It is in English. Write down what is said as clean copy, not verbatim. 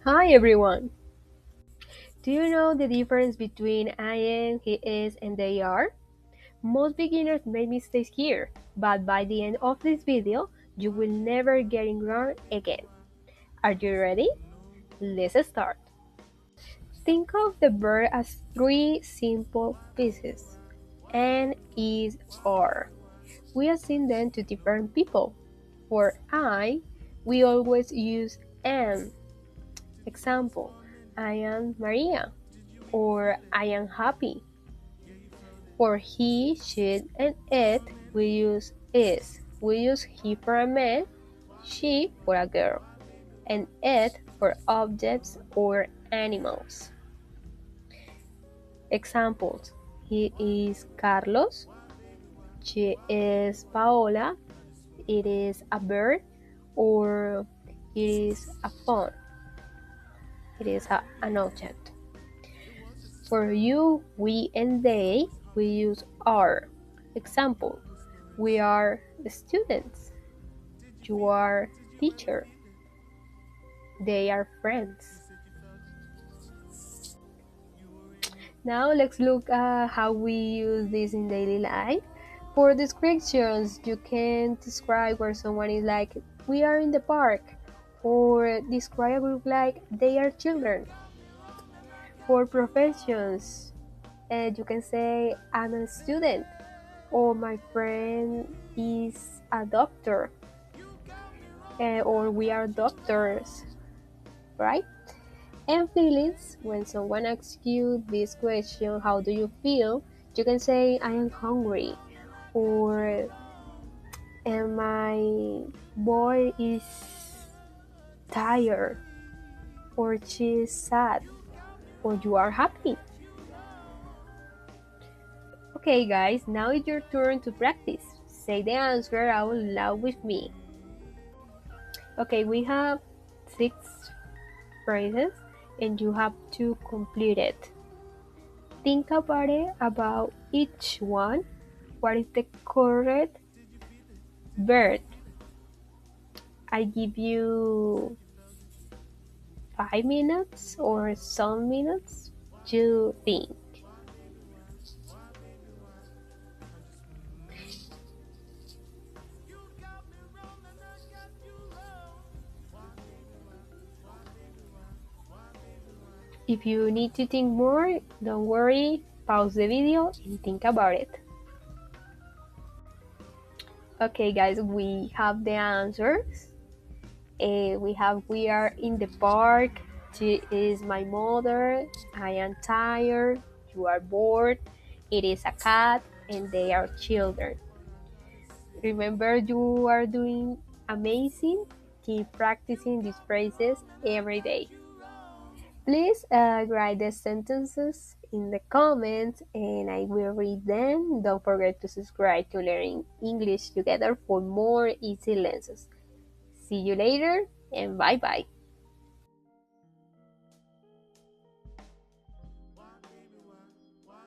Hi everyone! Do you know the difference between I am, he is, and they are? Most beginners make mistakes here, but by the end of this video, you will never get it wrong again. Are you ready? Let's start. Think of the verb as three simple pieces. N is, are. We assign them to different people. For I, we always use am. Example, I am Maria, or I am happy. For he, she, and it, we use is. We use he for a man, she for a girl, and it for objects or animals. Examples: he is Carlos, she is Paola, it is a bird, or it is a phone, it is an object. For you, we, and they, we use are. Example: we are the students. You are teacher. They are friends. Now let's look at how we use this in daily life. For descriptions, you can describe where someone is like, we are in the park, or describe a group like, they are children. For professions, you can say, I'm a student, or my friend is a doctor, or we are doctors, right? And feelings, when someone asks you this question, how do you feel? You can say, I am hungry, or and my boy is tired, or she is sad, or you are happy. Okay, guys, now it's your turn to practice. Say the answer out loud with me. Okay, we have 6 phrases and you have to complete it. Think about it, about each one. What is the correct verb? I give you 5 minutes or some minutes to think. If you need to think more, don't worry, pause the video and think about it. Okay guys, we have the answers. We are in the park. She is my mother. I am tired. You are bored. It is a cat, and they are children. Remember, you are doing amazing. Keep practicing these phrases every day. Please write the sentences in the comments and I will read them. Don't forget to subscribe to Learning English Together for more easy lessons. See you later and bye bye.